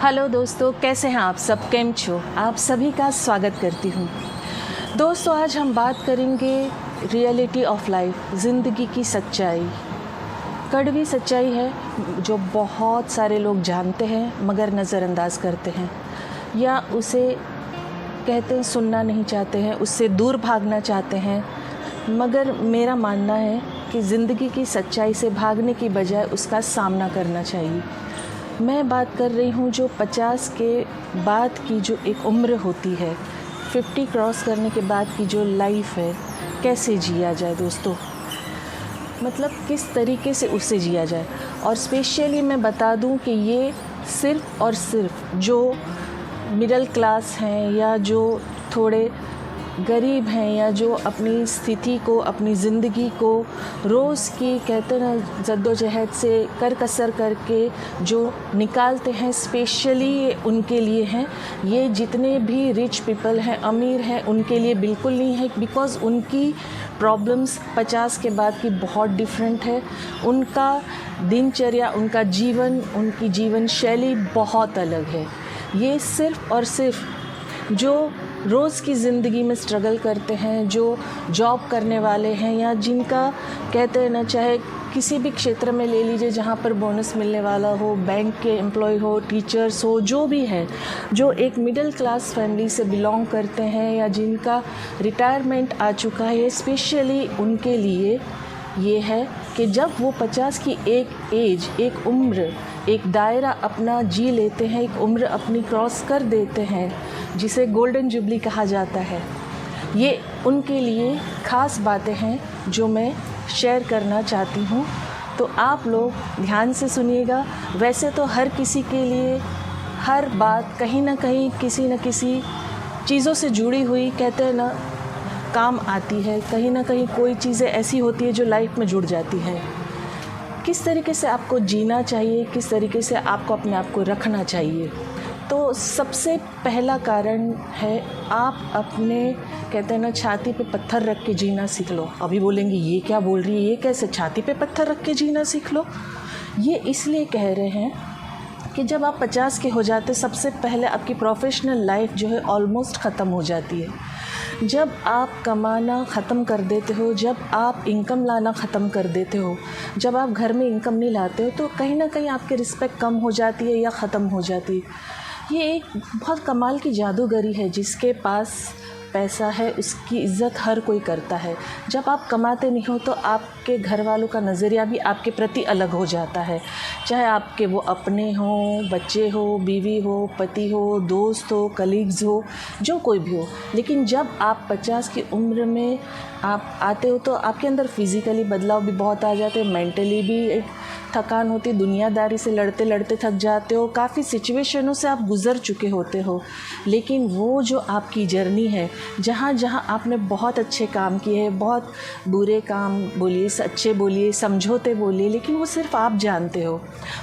Hello दोस्तों, कैसे हैं आप सब? केम छो? आप सभी का स्वागत करती हूँ। दोस्तों, आज हम बात करेंगे रियलिटी ऑफ लाइफ, ज़िंदगी की सच्चाई। कड़वी सच्चाई है जो बहुत सारे लोग जानते हैं मगर नज़रअंदाज करते हैं, या उसे कहते हैं सुनना नहीं चाहते हैं, उससे दूर भागना चाहते हैं। मगर मेरा मानना है कि ज़िंदगी की सच्चाई से भागने की बजाय उसका सामना करना चाहिए। मैं बात कर रही हूँ जो 50 के बाद की जो एक उम्र होती है, 50 क्रॉस करने के बाद की जो लाइफ है, कैसे जिया जाए दोस्तों, मतलब किस तरीके से उससे जिया जाए। और स्पेशली मैं बता दूँ कि ये सिर्फ़ और सिर्फ जो मिडिल क्लास हैं या जो थोड़े गरीब हैं या जो अपनी स्थिति को, अपनी ज़िंदगी को रोज़ की कहते ना जद्दोजहद से कर कसर करके जो निकालते हैं, स्पेशली ये उनके लिए हैं। ये जितने भी रिच पीपल हैं, अमीर हैं, उनके लिए बिल्कुल नहीं है, बिकॉज़ उनकी प्रॉब्लम्स 50 के बाद की बहुत डिफरेंट है। उनका दिनचर्या, उनका जीवन, उनकी जीवन शैली बहुत अलग है। ये सिर्फ़ और सिर्फ जो रोज़ की ज़िंदगी में स्ट्रगल करते हैं, जो जॉब करने वाले हैं, या जिनका कहते हैं ना, चाहे किसी भी क्षेत्र में ले लीजिए जहाँ पर बोनस मिलने वाला हो, बैंक के एम्प्लॉय हो, टीचर्स हो, जो भी है, जो एक मिडिल क्लास फैमिली से बिलोंग करते हैं या जिनका रिटायरमेंट आ चुका है, स्पेशली उनके लिए ये है कि जब वो 50 की एक एज, एक उम्र, एक दायरा अपना जी लेते हैं, एक उम्र अपनी क्रॉस कर देते हैं, जिसे गोल्डन जुबली कहा जाता है, ये उनके लिए ख़ास बातें हैं जो मैं शेयर करना चाहती हूँ। तो आप लोग ध्यान से सुनिएगा। वैसे तो हर किसी के लिए हर बात कहीं ना कहीं किसी न किसी चीज़ों से जुड़ी हुई कहते हैं ना काम आती है। कहीं ना कहीं कोई चीज़ें ऐसी होती है जो लाइफ में जुड़ जाती है। किस तरीके से आपको जीना चाहिए, किस तरीके से आपको अपने आप को रखना चाहिए। तो सबसे पहला कारण है आप अपने कहते हैं ना छाती पे पत्थर रख के जीना सीख लो। अभी बोलेंगे ये क्या बोल रही है, ये कैसे छाती पे पत्थर रख के जीना सीख लो। ये इसलिए कह रहे हैं कि जब आप 50 के हो जाते, सबसे पहले आपकी प्रोफेशनल लाइफ जो है ऑलमोस्ट ख़त्म हो जाती है। जब आप कमाना ख़त्म कर देते हो, जब आप इनकम लाना ख़त्म कर देते हो, जब आप घर में इनकम नहीं लाते हो, तो कहीं ना कहीं आपकी रिस्पेक्ट कम हो जाती है या ख़त्म हो जाती है। ये एक बहुत कमाल की जादूगरी है। जिसके पास पैसा है उसकी इज़्ज़त हर कोई करता है। जब आप कमाते नहीं हो तो आपके घर वालों का नज़रिया भी आपके प्रति अलग हो जाता है, चाहे आपके वो अपने हों, बच्चे हो, बीवी हो, पति हो, दोस्त हो, कलीग्स हो, जो कोई भी हो। लेकिन जब आप 50 की उम्र में आप आते हो तो आपके अंदर फिज़िकली बदलाव भी बहुत आ जाते हैं, मेंटली भी एक थकान होती, दुनियादारी से लड़ते लड़ते थक जाते हो, काफ़ी सिचुएशनों से आप गुज़र चुके होते हो। लेकिन वो जो आपकी जर्नी है, जहाँ जहाँ आपने बहुत अच्छे काम किए हैं, बहुत बुरे काम बोलिए, अच्छे बोलिए, समझौते बोलिए, लेकिन वो सिर्फ आप जानते हो।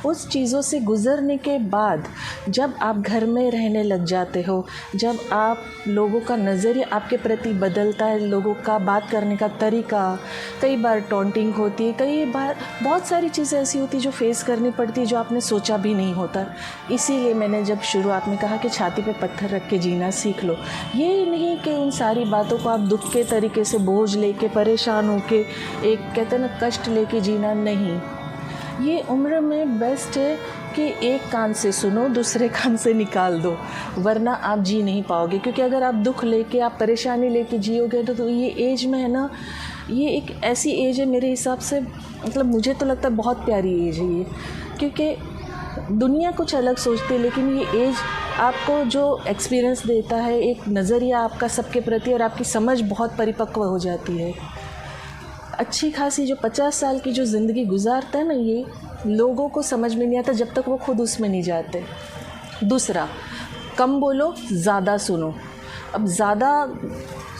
उस चीज़ों से गुज़रने के बाद जब आप घर में रहने लग जाते हो, जब आप लोगों का नज़रिया आपके प्रति बदलता है, लोगों का बात करने का तरीका, कई बार टॉन्टिंग होती है, कई बार बहुत सारी चीज़ें ऐसी होती जो फेस करनी पड़ती है जो आपने सोचा भी नहीं होता। इसीलिए मैंने जब शुरुआत में कहा कि छाती पे पत्थर रख के जीना सीख लो। ये नहीं कि उन सारी बातों को आप दुख के तरीके से बोझ लेके, परेशान होके, एक कहते हैं ना कष्ट लेके जीना नहीं। ये उम्र में बेस्ट है कि एक कान से सुनो, दूसरे कान से निकाल दो, वरना आप जी नहीं पाओगे। क्योंकि अगर आप दुख लेके, आप परेशानी लेके जियोगे तो ये एज में है ना, ये एक ऐसी एज है मेरे हिसाब से, मतलब मुझे तो लगता है बहुत प्यारी एज है ये। क्योंकि दुनिया कुछ अलग सोचती है, लेकिन ये एज आपको जो एक्सपीरियंस देता है, एक नज़रिया आपका सबके प्रति, और आपकी समझ बहुत परिपक्व हो जाती है। अच्छी खासी जो 50 साल की जो ज़िंदगी गुजारता है ना, ये लोगों को समझ में नहीं आता जब तक वो खुद उसमें नहीं जाते। दूसरा, कम बोलो, ज़्यादा सुनो। अब ज़्यादा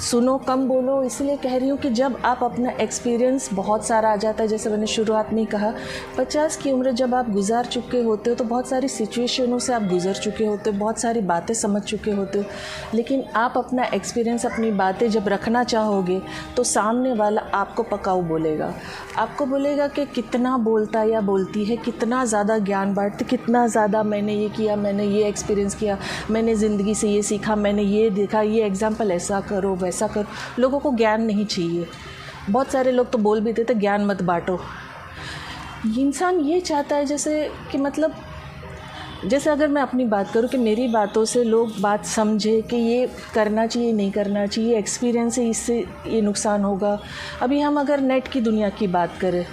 सुनो कम बोलो, इसलिए कह रही हूँ कि जब आप अपना एक्सपीरियंस बहुत सारा आ जाता है, जैसे मैंने शुरुआत में ही कहा 50 की उम्र जब आप गुजार चुके होते हो तो बहुत सारी सिचुएशनों से आप गुजर चुके होते हो, बहुत सारी बातें समझ चुके होते हो, लेकिन आप अपना एक्सपीरियंस, अपनी बातें जब रखना चाहोगे तो सामने वाला आपको पकाऊ बोलेगा, आपको बोलेगा कि कितना बोलता या बोलती है, कितना ज़्यादा ज्ञान बांटते, कितना ज़्यादा मैंने ये किया, मैंने ये एक्सपीरियंस किया, मैंने ज़िंदगी से ये सीखा, मैंने ये देखा, ये एग्जाम्पल ऐसा करो वैसा करो। लोगों को ज्ञान नहीं चाहिए। बहुत सारे लोग तो बोल भी देते ज्ञान मत बांटो। इंसान ये चाहता है जैसे अगर मैं अपनी बात करूं कि मेरी बातों से लोग बात समझे कि ये करना चाहिए नहीं करना चाहिए, एक्सपीरियंस है, इससे ये नुकसान होगा। अभी हम अगर नेट की दुनिया की बात करें,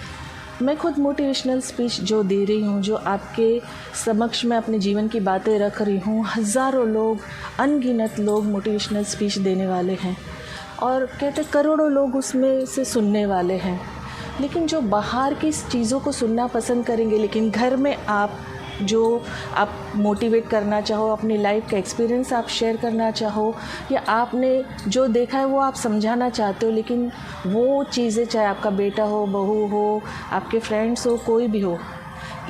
मैं खुद मोटिवेशनल स्पीच जो दे रही हूँ, जो आपके समक्ष में अपने जीवन की बातें रख रही हूँ, हज़ारों लोग, अनगिनत लोग मोटिवेशनल स्पीच देने वाले हैं और कहते करोड़ों लोग उसमें से सुनने वाले हैं। लेकिन जो बाहर की चीज़ों को सुनना पसंद करेंगे, लेकिन घर में आप मोटिवेट करना चाहो, अपनी लाइफ का एक्सपीरियंस आप शेयर करना चाहो, या आपने जो देखा है वो आप समझाना चाहते हो, लेकिन वो चीज़ें, चाहे आपका बेटा हो, बहू हो, आपके फ्रेंड्स हो, कोई भी हो,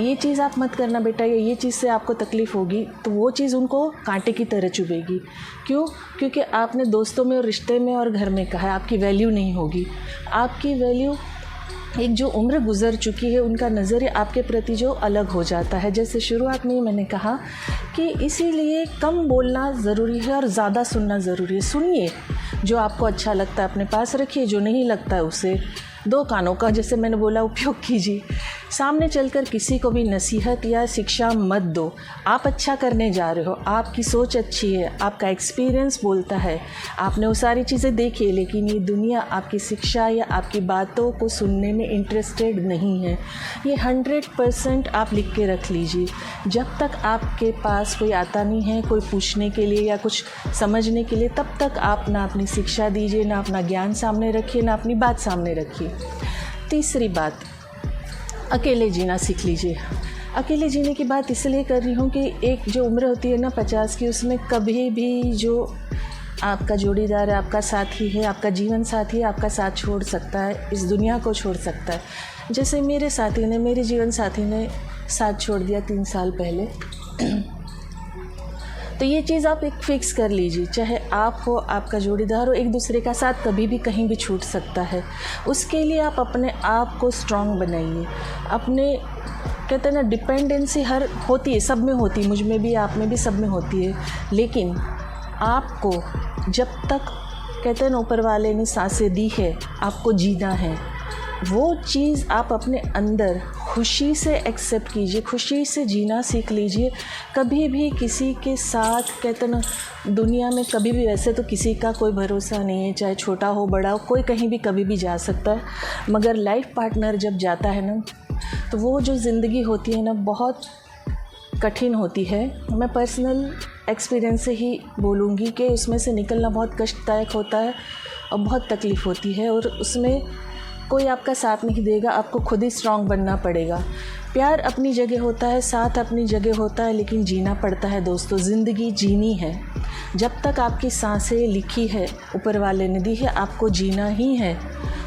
ये चीज़ आप मत करना बेटा, या ये चीज़ से आपको तकलीफ़ होगी, तो वो चीज़ उनको कांटे की तरह चुभेगी। क्यों? क्योंकि आपने दोस्तों में और रिश्ते में और घर में कहा है, आपकी वैल्यू नहीं होगी। आपकी वैल्यू एक जो उम्र गुज़र चुकी है उनका नज़रिया आपके प्रति जो अलग हो जाता है। जैसे शुरुआत में मैंने कहा कि इसीलिए कम बोलना ज़रूरी है और ज़्यादा सुनना ज़रूरी है। सुनिए, जो आपको अच्छा लगता है अपने पास रखिए, जो नहीं लगता है उसे दो कानों का, जैसे मैंने बोला, उपयोग कीजिए। सामने चलकर किसी को भी नसीहत या शिक्षा मत दो। आप अच्छा करने जा रहे हो, आपकी सोच अच्छी है, आपका एक्सपीरियंस बोलता है, आपने वो सारी चीज़ें देखी है, लेकिन ये दुनिया आपकी शिक्षा या आपकी बातों को सुनने में इंटरेस्टेड नहीं है। ये 100% आप लिख के रख लीजिए। जब तक आपके पास कोई आता नहीं है कोई पूछने के लिए या कुछ समझने के लिए, तब तक आप ना अपनी शिक्षा दीजिए, ना अपना ज्ञान सामने रखिए, ना अपनी बात सामने रखिए। तीसरी बात, अकेले जीना सीख लीजिए। अकेले जीने की बात इसलिए कर रही हूँ कि एक जो उम्र होती है ना 50 की, उसमें कभी भी जो आपका जोड़ीदार है, आपका साथी है, आपका जीवन साथी है, आपका साथ छोड़ सकता है, इस दुनिया को छोड़ सकता है। जैसे मेरे जीवन साथी ने साथ छोड़ दिया 3 साल पहले। तो ये चीज़ आप एक फ़िक्स कर लीजिए, चाहे आप हो, आपका जोड़ीदार हो, एक दूसरे का साथ कभी भी कहीं भी छूट सकता है। उसके लिए आप अपने आप को स्ट्रॉन्ग बनाइए। अपने कहते हैं ना, डिपेंडेंसी हर होती है, सब में होती है, मुझ में भी, आप में भी, सब में होती है। लेकिन आपको जब तक कहते हैं ना ऊपर वाले ने सांसें दी है, आपको जीना है, वो चीज़ आप अपने अंदर खुशी से एक्सेप्ट कीजिए, खुशी से जीना सीख लीजिए। कभी भी किसी के साथ कहते ना, दुनिया में कभी भी, वैसे तो किसी का कोई भरोसा नहीं है, चाहे छोटा हो बड़ा हो, कोई कहीं भी कभी भी जा सकता है। मगर लाइफ पार्टनर जब जाता है ना, तो वो जो ज़िंदगी होती है ना, बहुत कठिन होती है। मैं पर्सनल एक्सपीरियंस से ही बोलूँगी कि उसमें से निकलना बहुत कष्टदायक होता है और बहुत तकलीफ़ होती है, और उसमें कोई आपका साथ नहीं देगा, आपको खुद ही स्ट्रॉन्ग बनना पड़ेगा। प्यार अपनी जगह होता है, साथ अपनी जगह होता है, लेकिन जीना पड़ता है दोस्तों। ज़िंदगी जीनी है। जब तक आपकी सांसें लिखी है, ऊपर वाले ने दी है, आपको जीना ही है।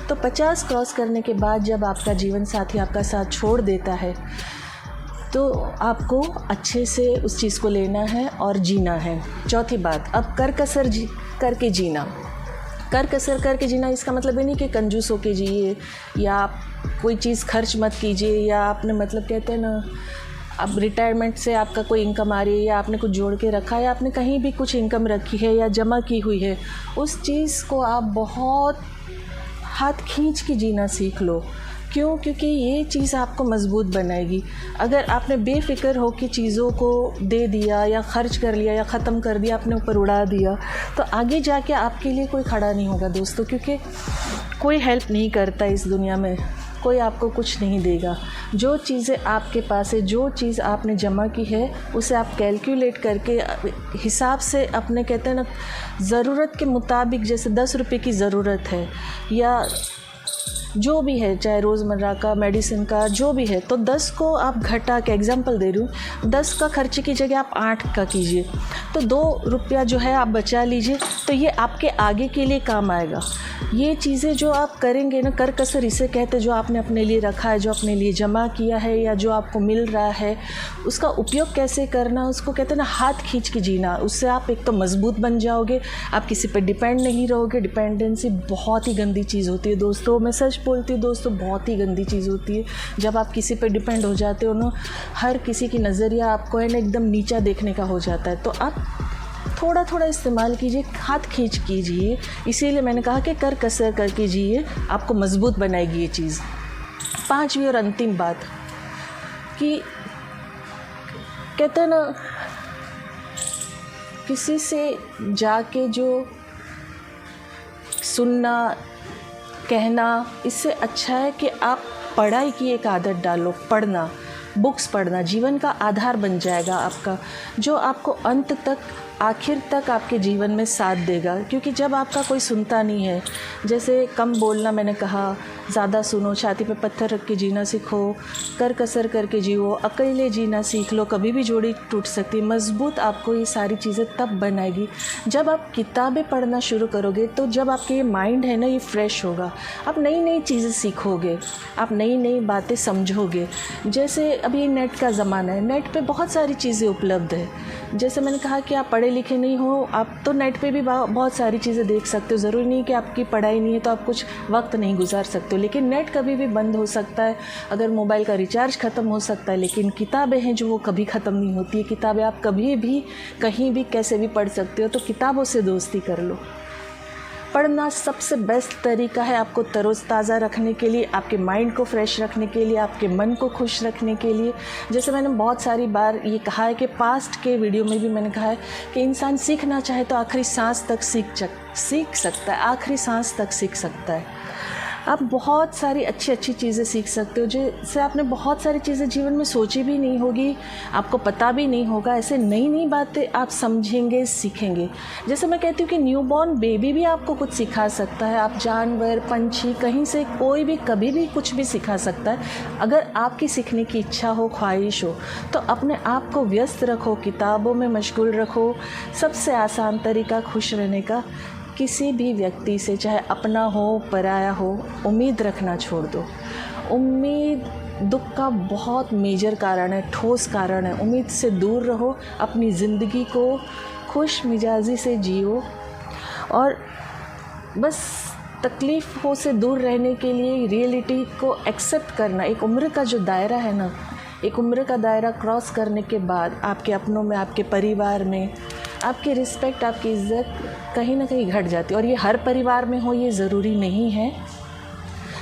तो 50 क्रॉस करने के बाद जब आपका जीवन साथी आपका साथ छोड़ देता है, तो आपको अच्छे से उस चीज़ को लेना है और जीना है। चौथी बात, अब कर कसर करके जीना। इसका मतलब ये नहीं कि कंजूस होके जिए, या आप कोई चीज़ खर्च मत कीजिए, या आपने मतलब कहते हैं ना, अब रिटायरमेंट से आपका कोई इनकम आ रही है, या आपने कुछ जोड़ के रखा है, या आपने कहीं भी कुछ इनकम रखी है या जमा की हुई है, उस चीज़ को आप बहुत हाथ खींच के जीना सीख लो। क्यों? क्योंकि ये चीज़ आपको मजबूत बनाएगी। अगर आपने बेफिक्र हो कि चीज़ों को दे दिया या ख़र्च कर लिया या ख़त्म कर दिया, अपने ऊपर उड़ा दिया, तो आगे जाके आपके लिए कोई खड़ा नहीं होगा दोस्तों, क्योंकि कोई हेल्प नहीं करता इस दुनिया में, कोई आपको कुछ नहीं देगा। जो चीज़ें आपके पास है, जो चीज़ आपने जमा की है, उसे आप कैलकुलेट करके हिसाब से अपने कहते हैं ना, ज़रूरत के मुताबिक, जैसे 10 रुपये की ज़रूरत है या जो भी है, चाहे रोज़मर्रा का, मेडिसिन का, जो भी है, तो 10 को आप घटा के, एग्जांपल दे रही हूँ, 10 का खर्च की जगह आप 8 का कीजिए, तो 2 रुपया जो है आप बचा लीजिए, तो ये आपके आगे के लिए काम आएगा। ये चीज़ें जो आप करेंगे ना, कर कसर इसे कहते, जो आपने अपने लिए रखा है, जो अपने लिए जमा किया है या जो आपको मिल रहा है, उसका उपयोग कैसे करना, उसको कहते हैं ना हाथ खींच के जीना। उससे आप एक तो मजबूत बन जाओगे, आप किसी पे डिपेंड नहीं रहोगे। डिपेंडेंसी बहुत ही गंदी चीज़ होती है दोस्तों, मैं सच बोलती हूँ दोस्तों, बहुत ही गंदी चीज़ होती है। जब आप किसी पे डिपेंड हो जाते हो ना, हर किसी की नज़रिया आपको है ना एकदम नीचा देखने का हो जाता है। तो आप थोड़ा थोड़ा इस्तेमाल कीजिए, हाथ खींच कीजिए। इसीलिए मैंने कहा कि कर कसर कर कीजिए, आपको मजबूत बनाएगी ये चीज़। 5वीं और अंतिम बात कि कहते हैं ना, किसी से जाके जो सुनना कहना, इससे अच्छा है कि आप पढ़ाई की एक आदत डालो। पढ़ना, बुक्स पढ़ना जीवन का आधार बन जाएगा आपका, जो आपको अंत तक, आखिर तक आपके जीवन में साथ देगा। क्योंकि जब आपका कोई सुनता नहीं है, जैसे कम बोलना मैंने कहा, ज़्यादा सुनो, छाती पे पत्थर रख के जीना सीखो, कर कसर करके जियो, अकेले जीना सीख लो, कभी भी जोड़ी टूट सकती है। मजबूत आपको ये सारी चीज़ें तब बनाएगी जब आप किताबें पढ़ना शुरू करोगे। तो जब आपके ये माइंड है ना, ये फ्रेश होगा, आप नई नई चीज़ें सीखोगे, आप नई नई बातें समझोगे। जैसे अभी नेट का ज़माना है, नेट पे बहुत सारी चीज़ें उपलब्ध है। जैसे मैंने कहा कि आप पढ़े लिखे नहीं हो, आप तो नेट पे भी बहुत सारी चीज़ें देख सकते हो। ज़रूरी नहीं कि आपकी पढ़ाई नहीं है तो आप कुछ वक्त नहीं गुजार सकते हो, लेकिन नेट कभी भी बंद हो सकता है। अगर मोबाइल का रिचार्ज ख़त्म हो सकता है, लेकिन किताबें हैं जो वो कभी ख़त्म नहीं होती है। किताबें आप कभी भी, कहीं भी, कैसे भी पढ़ सकते हो। तो किताबों से दोस्ती कर लो। पढ़ना सबसे बेस्ट तरीका है आपको तरोताज़ा रखने के लिए, आपके माइंड को फ्रेश रखने के लिए, आपके मन को खुश रखने के लिए। जैसे मैंने बहुत सारी बार ये कहा है कि पास्ट के वीडियो में भी मैंने कहा है कि इंसान सीखना चाहे तो आखिरी सांस तक सीख सकता है, आखिरी सांस तक सीख सकता है। आप बहुत सारी अच्छी अच्छी चीज़ें सीख सकते हो, जिससे आपने बहुत सारी चीज़ें जीवन में सोची भी नहीं होगी, आपको पता भी नहीं होगा। ऐसे नई नई बातें आप समझेंगे, सीखेंगे। जैसे मैं कहती हूँ कि न्यूबॉर्न बेबी भी आपको कुछ सिखा सकता है। आप जानवर, पंछी, कहीं से कोई भी कभी भी कुछ भी सिखा सकता है। अगर आपकी सीखने की इच्छा हो, ख्वाहिश हो, तो अपने आप को व्यस्त रखो, किताबों में मशगूल रखो। सबसे आसान तरीका खुश रहने का, किसी भी व्यक्ति से, चाहे अपना हो पराया हो, उम्मीद रखना छोड़ दो। उम्मीद दुख का बहुत मेजर कारण है, ठोस कारण है। उम्मीद से दूर रहो, अपनी ज़िंदगी को खुश मिजाजी से जियो। और बस तकलीफ़ों से दूर रहने के लिए रियलिटी को एक्सेप्ट करना। एक उम्र का जो दायरा है ना, एक उम्र का दायरा क्रॉस करने के बाद आपके अपनों में, आपके परिवार में आपकी रिस्पेक्ट, आपकी इज़्ज़त कहीं ना कहीं घट जाती है। और ये हर परिवार में हो ये ज़रूरी नहीं है,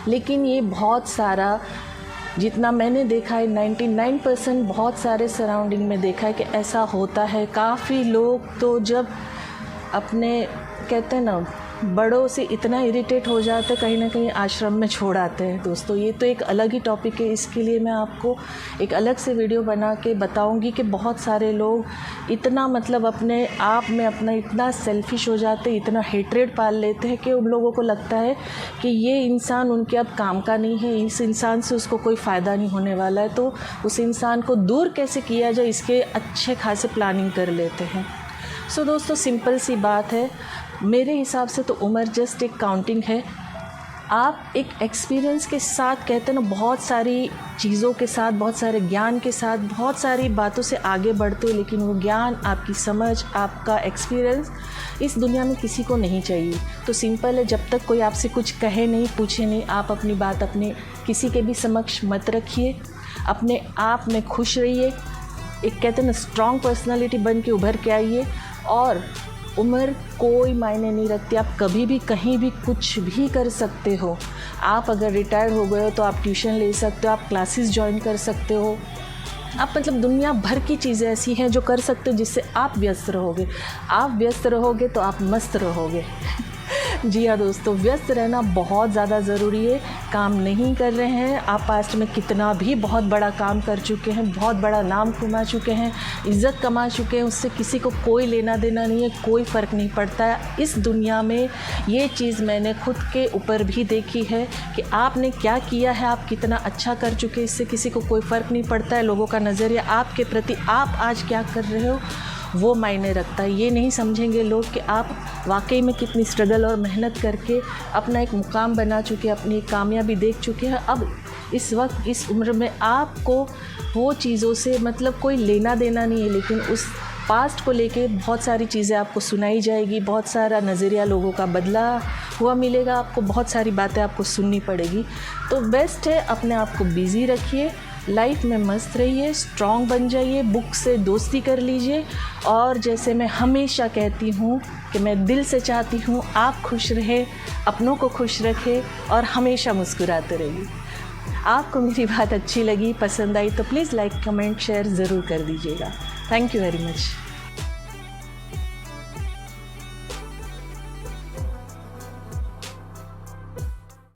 लेकिन ये बहुत सारा, जितना मैंने देखा है 99% बहुत सारे सराउंडिंग में देखा है कि ऐसा होता है। काफ़ी लोग तो जब अपने, कहते हैं ना, बड़ों से इतना इरिटेट हो जाते कहीं ना कहीं आश्रम में छोड़ आते हैं। दोस्तों ये तो एक अलग ही टॉपिक है, इसके लिए मैं आपको एक अलग से वीडियो बना के बताऊंगी कि बहुत सारे लोग इतना, मतलब अपने आप में अपना इतना सेल्फिश हो जाते, इतना हेट्रेड पाल लेते हैं कि उन लोगों को लगता है कि ये इंसान उनके अब काम का नहीं है, इस इंसान से उसको कोई फ़ायदा नहीं होने वाला है, तो उस इंसान को दूर कैसे किया जाए इसके अच्छे खासे प्लानिंग कर लेते हैं। सो दोस्तों सिंपल सी बात है, मेरे हिसाब से तो उम्र जस्ट एक काउंटिंग है। आप एक एक्सपीरियंस के साथ, कहते हैं ना, बहुत सारी चीज़ों के साथ, बहुत सारे ज्ञान के साथ, बहुत सारी बातों से आगे बढ़ते हो, लेकिन वो ज्ञान, आपकी समझ, आपका एक्सपीरियंस इस दुनिया में किसी को नहीं चाहिए। तो सिंपल है, जब तक कोई आपसे कुछ कहे नहीं, पूछे नहीं, आप अपनी बात अपने किसी के भी समक्ष मत रखिए। अपने आप में खुश रहिए, एक कहते हैं ना स्ट्रॉन्ग पर्सनालिटी बन के उभर के आइए। और उम्र कोई मायने नहीं रखती, आप कभी भी कहीं भी कुछ भी कर सकते हो। आप अगर रिटायर्ड हो गए हो तो आप ट्यूशन ले सकते हो, आप क्लासेस ज्वाइन कर सकते हो, आप मतलब दुनिया भर की चीज़ें ऐसी हैं जो कर सकते हो जिससे आप व्यस्त रहोगे। आप व्यस्त रहोगे तो आप मस्त रहोगे। जी हाँ दोस्तों, व्यस्त रहना बहुत ज़्यादा ज़रूरी है। काम नहीं कर रहे हैं, आप पास्ट में कितना भी बहुत बड़ा काम कर चुके हैं, बहुत बड़ा नाम कमा चुके हैं, इज़्ज़त कमा चुके हैं, उससे किसी को कोई लेना देना नहीं है, कोई फ़र्क नहीं पड़ता है। इस दुनिया में ये चीज़ मैंने खुद के ऊपर भी देखी है कि आपने क्या किया है, आप कितना अच्छा कर चुके हैं, इससे किसी को कोई फ़र्क नहीं पड़ता है। लोगों का नज़रिया आपके प्रति, आप आज क्या कर रहे हो वो मायने रखता है। ये नहीं समझेंगे लोग कि आप वाकई में कितनी स्ट्रगल और मेहनत करके अपना एक मुकाम बना चुके हैं, अपनी कामयाबी देख चुके हैं। अब इस वक्त इस उम्र में आपको वो चीज़ों से मतलब कोई लेना देना नहीं है, लेकिन उस पास्ट को लेके बहुत सारी चीज़ें आपको सुनाई जाएगी, बहुत सारा नज़रिया लोगों का बदला हुआ मिलेगा आपको, बहुत सारी बातें आपको सुननी पड़ेगी। तो बेस्ट है अपने आप को बिज़ी रखिए, लाइफ में मस्त रहिए, स्ट्रॉन्ग बन जाइए, बुक से दोस्ती कर लीजिए। और जैसे मैं हमेशा कहती हूँ कि मैं दिल से चाहती हूँ आप खुश रहें, अपनों को खुश रखें और हमेशा मुस्कुराते रहिए। आपको मेरी बात अच्छी लगी, पसंद आई तो प्लीज़ लाइक, कमेंट, शेयर ज़रूर कर दीजिएगा। Thank you very much.